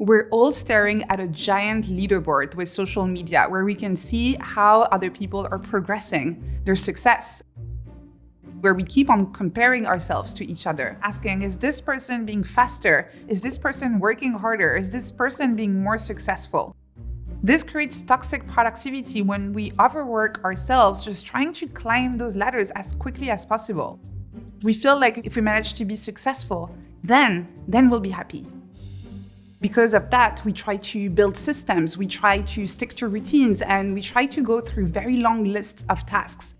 We're all staring at a giant leaderboard with social media where we can see how other people are progressing, their success, where we keep on comparing ourselves to each other, asking, is this person being faster? Is this person working harder? Is this person being more successful? This creates toxic productivity when we overwork ourselves just trying to climb those ladders as quickly as possible. We feel like if we manage to be successful, then we'll be happy. Because of that, we try to build systems, we try to stick to routines, and we try to go through very long lists of tasks,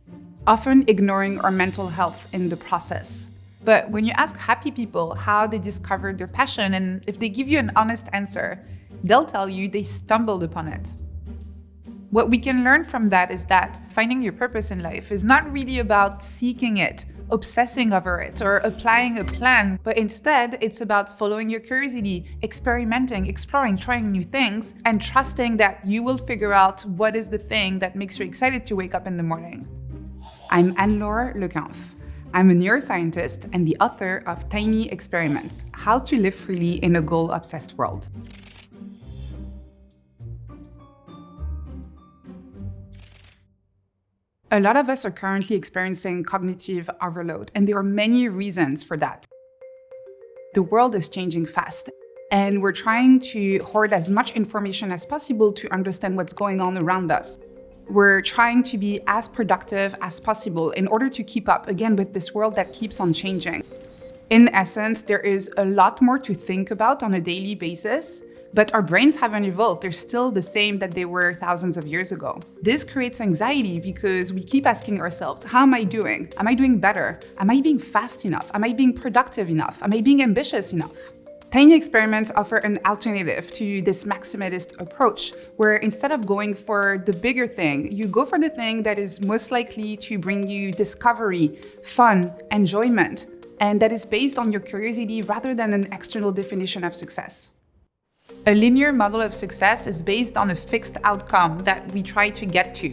often ignoring our mental health in the process. But when you ask happy people how they discovered their passion, and if they give you an honest answer, they'll tell you they stumbled upon it. What we can learn from that is that finding your purpose in life is not really about seeking it, obsessing over it, or applying a plan, but instead it's about following your curiosity, experimenting, exploring, trying new things, and trusting that you will figure out what is the thing that makes you excited to wake up in the morning. I'm Anne-Laure Le Cunff. I'm a neuroscientist and the author of Tiny Experiments: How to Live Freely in a Goal-Obsessed World. A lot of us are currently experiencing cognitive overload, and there are many reasons for that. The world is changing fast, and we're trying to hoard as much information as possible to understand what's going on around us. We're trying to be as productive as possible in order to keep up, again, with this world that keeps on changing. In essence, there is a lot more to think about on a daily basis, but our brains haven't evolved. They're still the same that they were thousands of years ago. This creates anxiety because we keep asking ourselves, how am I doing? Am I doing better? Am I being fast enough? Am I being productive enough? Am I being ambitious enough? Tiny experiments offer an alternative to this maximalist approach, where instead of going for the bigger thing, you go for the thing that is most likely to bring you discovery, fun, enjoyment, and that is based on your curiosity rather than an external definition of success. A linear model of success is based on a fixed outcome that we try to get to.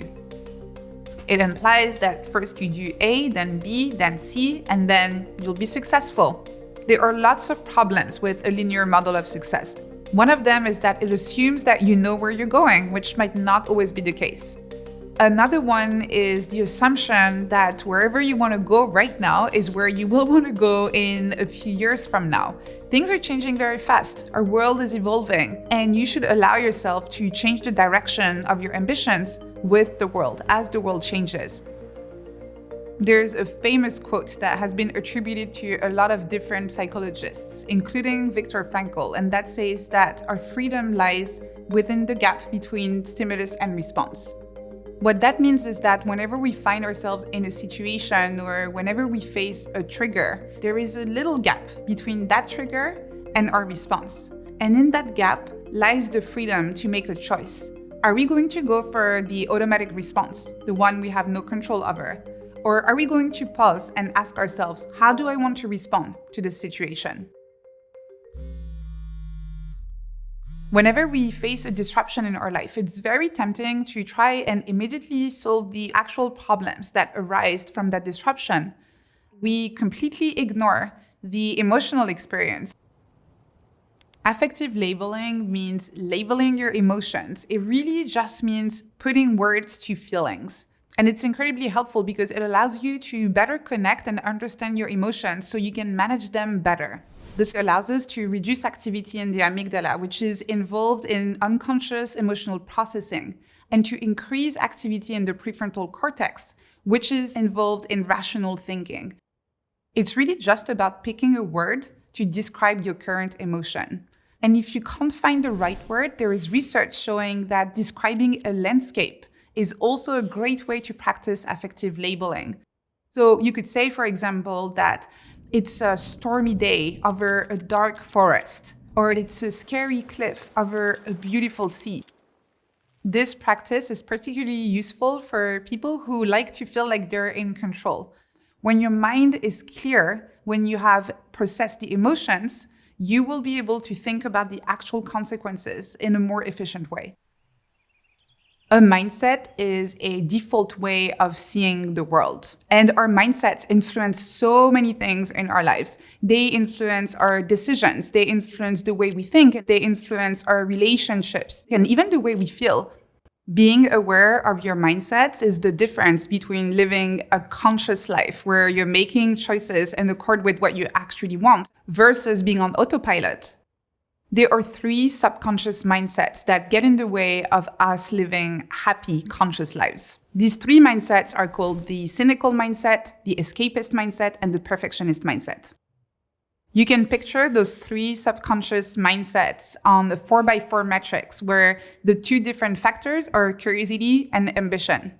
It implies that first you do A, then B, then C, and then you'll be successful. There are lots of problems with a linear model of success. One of them is that it assumes that you know where you're going, which might not always be the case. Another one is the assumption that wherever you want to go right now is where you will want to go in a few years from now. Things are changing very fast. Our world is evolving, and you should allow yourself to change the direction of your ambitions with the world as the world changes. There's a famous quote that has been attributed to a lot of different psychologists, including Viktor Frankl, and that says that our freedom lies within the gap between stimulus and response. What that means is that whenever we find ourselves in a situation or whenever we face a trigger, there is a little gap between that trigger and our response. And in that gap lies the freedom to make a choice. Are we going to go for the automatic response, the one we have no control over? Or are we going to pause and ask ourselves, how do I want to respond to this situation? Whenever we face a disruption in our life, it's very tempting to try and immediately solve the actual problems that arise from that disruption. We completely ignore the emotional experience. Affective labeling means labeling your emotions. It really just means putting words to feelings. And it's incredibly helpful because it allows you to better connect and understand your emotions so you can manage them better. This allows us to reduce activity in the amygdala, which is involved in unconscious emotional processing, and to increase activity in the prefrontal cortex, which is involved in rational thinking. It's really just about picking a word to describe your current emotion. And if you can't find the right word, there is research showing that describing a landscape is also a great way to practice affective labeling. So you could say, for example, that it's a stormy day over a dark forest, or it's a scary cliff over a beautiful sea. This practice is particularly useful for people who like to feel like they're in control. When your mind is clear, when you have processed the emotions, you will be able to think about the actual consequences in a more efficient way. A mindset is a default way of seeing the world. And our mindsets influence so many things in our lives. They influence our decisions. They influence the way we think. They influence our relationships and even the way we feel. Being aware of your mindsets is the difference between living a conscious life where you're making choices in accord with what you actually want versus being on autopilot. There are 3 subconscious mindsets that get in the way of us living happy, conscious lives. These 3 mindsets are called the cynical mindset, the escapist mindset, and the perfectionist mindset. You can picture those 3 subconscious mindsets on the 4x4 matrix, where the 2 different factors are curiosity and ambition.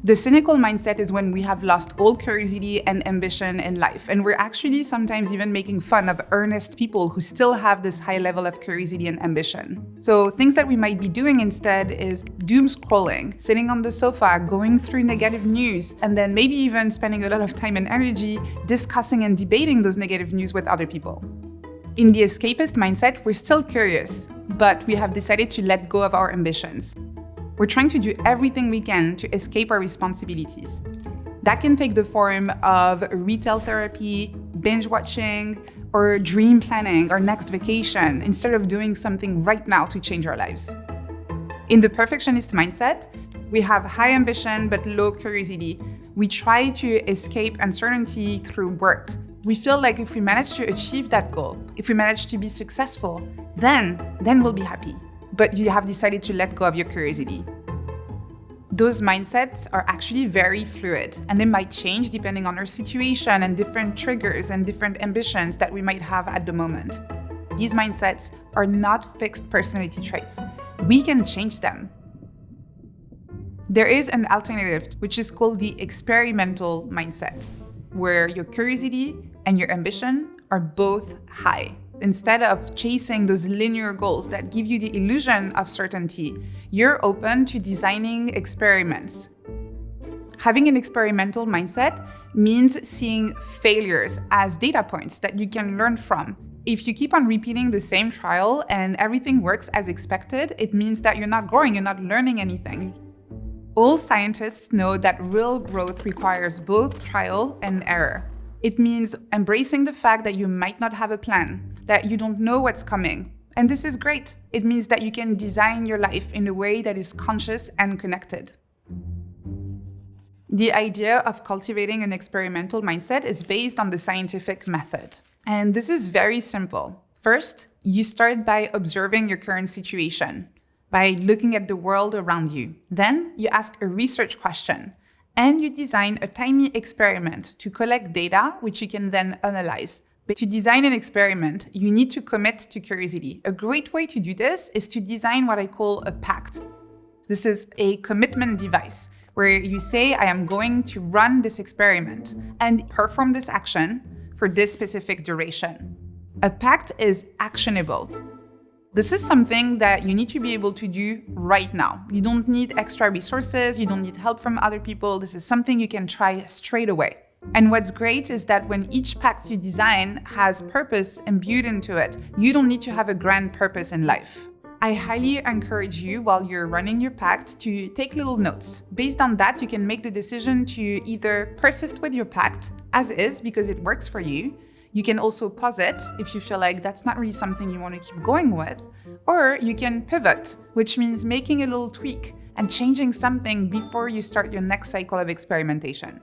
The cynical mindset is when we have lost all curiosity and ambition in life, and we're actually sometimes even making fun of earnest people who still have this high level of curiosity and ambition. So things that we might be doing instead is doom scrolling, sitting on the sofa, going through negative news, and then maybe even spending a lot of time and energy discussing and debating those negative news with other people. In the escapist mindset, we're still curious, but we have decided to let go of our ambitions. We're trying to do everything we can to escape our responsibilities. That can take the form of retail therapy, binge watching, or dream planning our next vacation instead of doing something right now to change our lives. In the perfectionist mindset, we have high ambition but low curiosity. We try to escape uncertainty through work. We feel like if we manage to achieve that goal, if we manage to be successful, then we'll be happy. But you have decided to let go of your curiosity. Those mindsets are actually very fluid, and they might change depending on our situation and different triggers and different ambitions that we might have at the moment. These mindsets are not fixed personality traits. We can change them. There is an alternative, which is called the experimental mindset, where your curiosity and your ambition are both high. Instead of chasing those linear goals that give you the illusion of certainty, you're open to designing experiments. Having an experimental mindset means seeing failures as data points that you can learn from. If you keep on repeating the same trial and everything works as expected, it means that you're not growing, you're not learning anything. All scientists know that real growth requires both trial and error. It means embracing the fact that you might not have a plan, that you don't know what's coming. And this is great. It means that you can design your life in a way that is conscious and connected. The idea of cultivating an experimental mindset is based on the scientific method. And this is very simple. First, you start by observing your current situation, by looking at the world around you. Then you ask a research question, and you design a tiny experiment to collect data, which you can then analyze. But to design an experiment, you need to commit to curiosity. A great way to do this is to design what I call a pact. This is a commitment device where you say, I am going to run this experiment and perform this action for this specific duration. A pact is actionable. This is something that you need to be able to do right now. You don't need extra resources. You don't need help from other people. This is something you can try straight away. And what's great is that when each pact you design has purpose imbued into it, you don't need to have a grand purpose in life. I highly encourage you, while you're running your pact, to take little notes. Based on that, you can make the decision to either persist with your pact as is because it works for you. You can also pause it if you feel like that's not really something you want to keep going with, or you can pivot, which means making a little tweak and changing something before you start your next cycle of experimentation.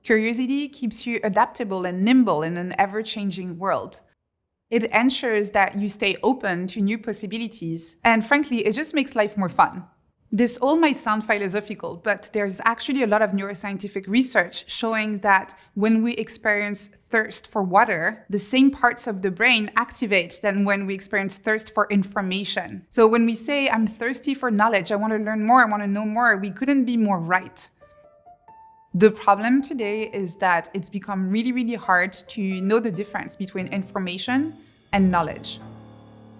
Curiosity keeps you adaptable and nimble in an ever-changing world. It ensures that you stay open to new possibilities, and frankly, it just makes life more fun. This all might sound philosophical, but there's actually a lot of neuroscientific research showing that when we experience thirst for water, the same parts of the brain activate than when we experience thirst for information. So when we say, I'm thirsty for knowledge, I want to learn more, I want to know more, we couldn't be more right. The problem today is that it's become really, really hard to know the difference between information and knowledge.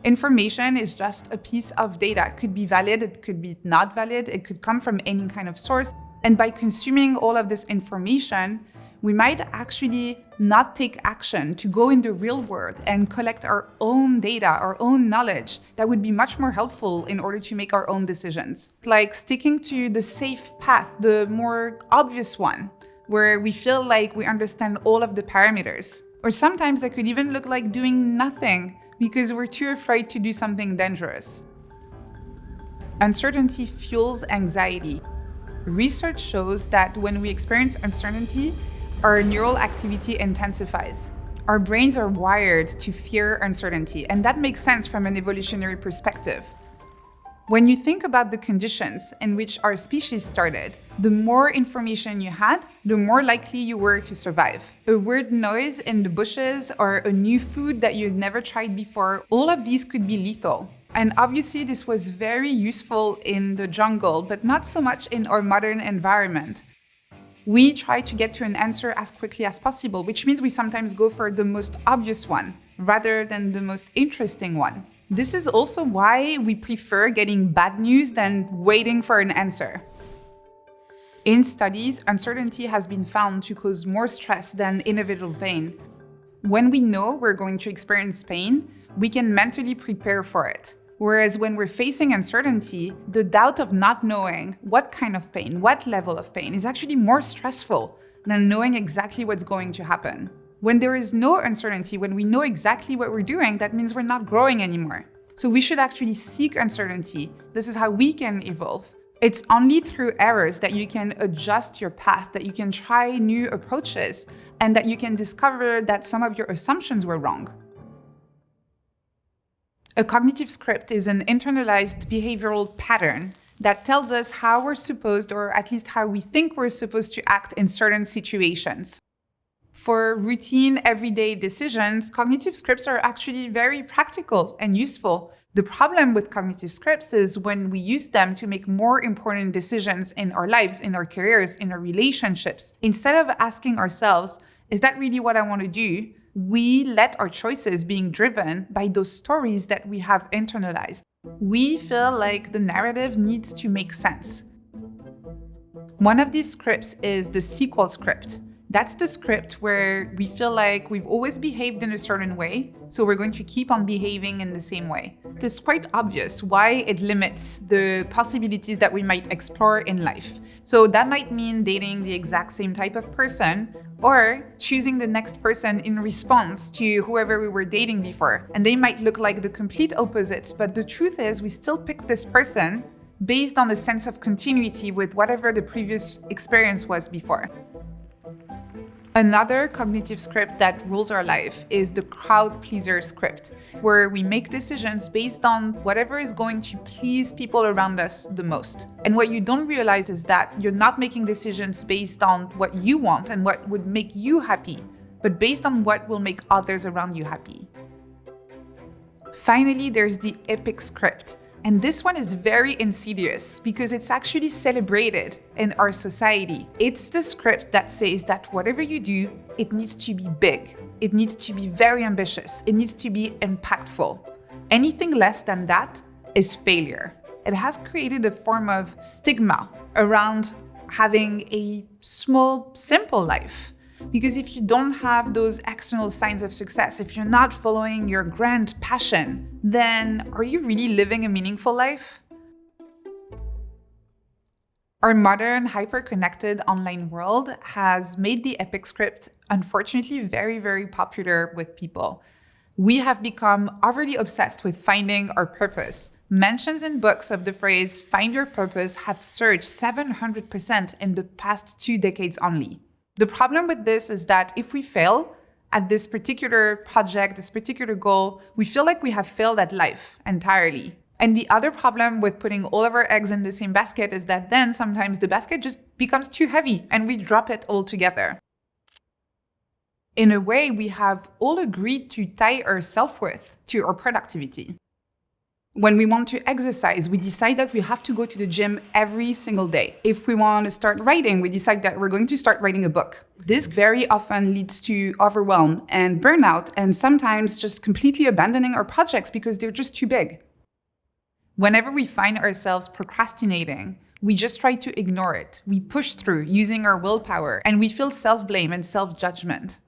Information is just a piece of data. It could be valid, it could be not valid, it could come from any kind of source. And by consuming all of this information, we might actually not take action to go in the real world and collect our own data, our own knowledge that would be much more helpful in order to make our own decisions. Like sticking to the safe path, the more obvious one, where we feel like we understand all of the parameters. Or sometimes that could even look like doing nothing because we're too afraid to do something dangerous. Uncertainty fuels anxiety. Research shows that when we experience uncertainty, our neural activity intensifies. Our brains are wired to fear uncertainty, and that makes sense from an evolutionary perspective. When you think about the conditions in which our species started, the more information you had, the more likely you were to survive. A weird noise in the bushes or a new food that you'd never tried before, all of these could be lethal. And obviously this was very useful in the jungle, but not so much in our modern environment. We try to get to an answer as quickly as possible, which means we sometimes go for the most obvious one rather than the most interesting one. This is also why we prefer getting bad news than waiting for an answer. In studies, uncertainty has been found to cause more stress than inevitable pain. When we know we're going to experience pain, we can mentally prepare for it. Whereas when we're facing uncertainty, the doubt of not knowing what kind of pain, what level of pain is actually more stressful than knowing exactly what's going to happen. When there is no uncertainty, when we know exactly what we're doing, that means we're not growing anymore. So we should actually seek uncertainty. This is how we can evolve. It's only through errors that you can adjust your path, that you can try new approaches, and that you can discover that some of your assumptions were wrong. A cognitive script is an internalized behavioral pattern that tells us how we're supposed, or at least how we think we're supposed to act in certain situations. For routine, everyday decisions, cognitive scripts are actually very practical and useful. The problem with cognitive scripts is when we use them to make more important decisions in our lives, in our careers, in our relationships. Instead of asking ourselves, is that really what I want to do? We let our choices being driven by those stories that we have internalized. We feel like the narrative needs to make sense. One of these scripts is the sequel script. That's the script where we feel like we've always behaved in a certain way, so we're going to keep on behaving in the same way. It's quite obvious why it limits the possibilities that we might explore in life. So that might mean dating the exact same type of person, or choosing the next person in response to whoever we were dating before. And they might look like the complete opposite, but the truth is we still picked this person based on a sense of continuity with whatever the previous experience was before. Another cognitive script that rules our life is the crowd pleaser script, where we make decisions based on whatever is going to please people around us the most. And what you don't realize is that you're not making decisions based on what you want and what would make you happy, but based on what will make others around you happy. Finally, there's the epic script. And this one is very insidious because it's actually celebrated in our society. It's the script that says that whatever you do, it needs to be big. It needs to be very ambitious. It needs to be impactful. Anything less than that is failure. It has created a form of stigma around having a small, simple life. Because if you don't have those external signs of success, if you're not following your grand passion, then are you really living a meaningful life? Our modern, hyper-connected online world has made the epic script, unfortunately, very, very popular with people. We have become overly obsessed with finding our purpose. Mentions in books of the phrase, "find your purpose," have surged 700% in the past 2 decades only. The problem with this is that if we fail at this particular project, this particular goal, we feel like we have failed at life entirely. And the other problem with putting all of our eggs in the same basket is that then sometimes the basket just becomes too heavy and we drop it all together. In a way, we have all agreed to tie our self-worth to our productivity. When we want to exercise, we decide that we have to go to the gym every single day. If we want to start writing, we decide that we're going to start writing a book. This very often leads to overwhelm and burnout, and sometimes just completely abandoning our projects because they're just too big. Whenever we find ourselves procrastinating, We just try to ignore it. We push through using our willpower, and we feel self-blame and self-judgment.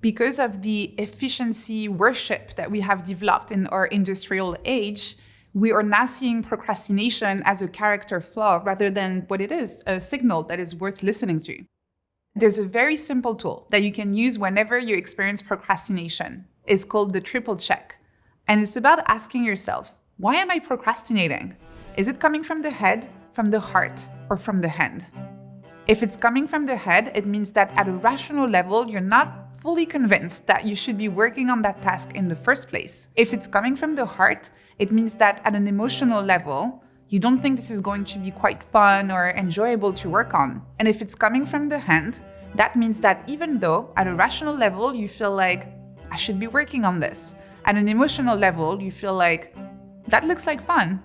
Because of the efficiency worship that we have developed in our industrial age, we are now seeing procrastination as a character flaw rather than what it is, a signal that is worth listening to. There's a very simple tool that you can use whenever you experience procrastination. It's called the triple check. And it's about asking yourself, why am I procrastinating? Is it coming from the head, from the heart, or from the hand? If it's coming from the head, it means that at a rational level, you're not fully convinced that you should be working on that task in the first place. If it's coming from the heart, it means that at an emotional level, you don't think this is going to be quite fun or enjoyable to work on. And if it's coming from the hand, that means that even though at a rational level, you feel like, I should be working on this. At an emotional level, you feel like, that looks like fun.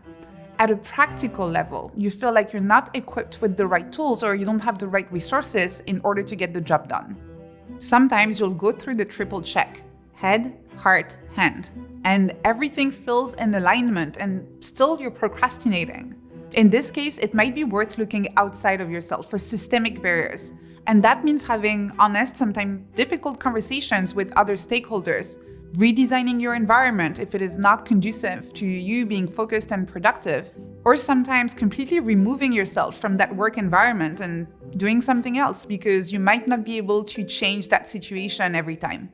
At a practical level, you feel like you're not equipped with the right tools or you don't have the right resources in order to get the job done. Sometimes you'll go through the triple check, head, heart, hand, and everything feels in alignment and still you're procrastinating. In this case, it might be worth looking outside of yourself for systemic barriers. And that means having honest, sometimes difficult conversations with other stakeholders, redesigning your environment if it is not conducive to you being focused and productive, or sometimes completely removing yourself from that work environment and doing something else because you might not be able to change that situation every time.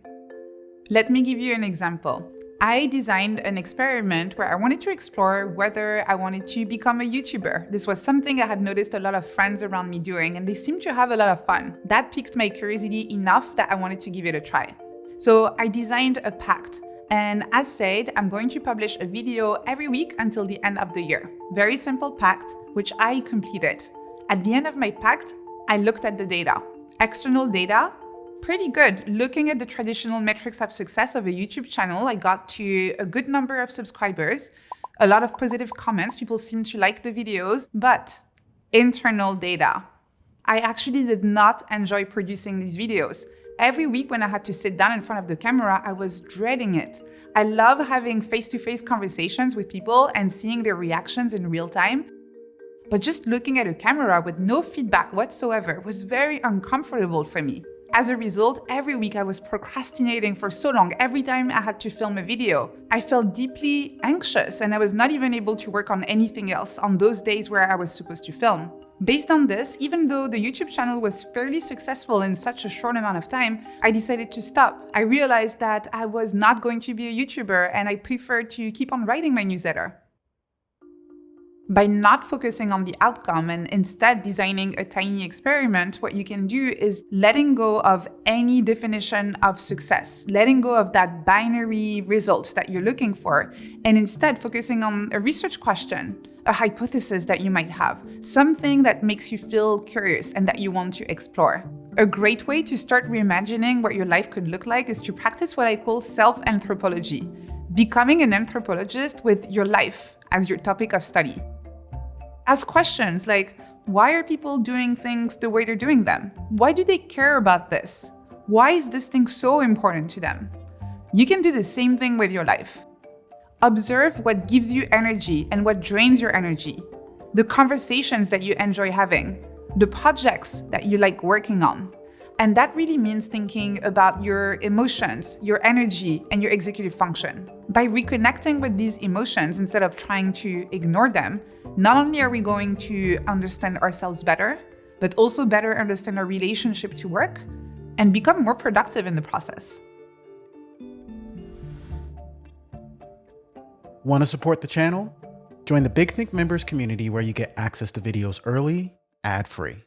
Let me give you an example. I designed an experiment where I wanted to explore whether I wanted to become a YouTuber. This was something I had noticed a lot of friends around me doing, and they seemed to have a lot of fun. That piqued my curiosity enough that I wanted to give it a try. So I designed a pact, and as said, I'm going to publish a video every week until the end of the year. Very simple pact, which I completed. At the end of my pact, I looked at the data. External data, pretty good. Looking at the traditional metrics of success of a YouTube channel, I got to a good number of subscribers, a lot of positive comments, people seem to like the videos, but internal data. I actually did not enjoy producing these videos. Every week when I had to sit down in front of the camera, I was dreading it. I love having face-to-face conversations with people and seeing their reactions in real time. But just looking at a camera with no feedback whatsoever was very uncomfortable for me. As a result, every week I was procrastinating for so long. Every time I had to film a video, I felt deeply anxious and I was not even able to work on anything else on those days where I was supposed to film. Based on this, even though the YouTube channel was fairly successful in such a short amount of time, I decided to stop. I realized that I was not going to be a YouTuber and I preferred to keep on writing my newsletter. By not focusing on the outcome and instead designing a tiny experiment, what you can do is letting go of any definition of success, letting go of that binary result that you're looking for, and instead focusing on a research question, a hypothesis that you might have, something that makes you feel curious and that you want to explore. A great way to start reimagining what your life could look like is to practice what I call self-anthropology, becoming an anthropologist with your life as your topic of study. Ask questions like, why are people doing things the way they're doing them? Why do they care about this? Why is this thing so important to them? You can do the same thing with your life. Observe what gives you energy and what drains your energy, the conversations that you enjoy having, the projects that you like working on. And that really means thinking about your emotions, your energy, and your executive function. By reconnecting with these emotions instead of trying to ignore them, not only are we going to understand ourselves better, but also better understand our relationship to work and become more productive in the process. Want to support the channel? Join the Big Think members community where you get access to videos early, ad-free.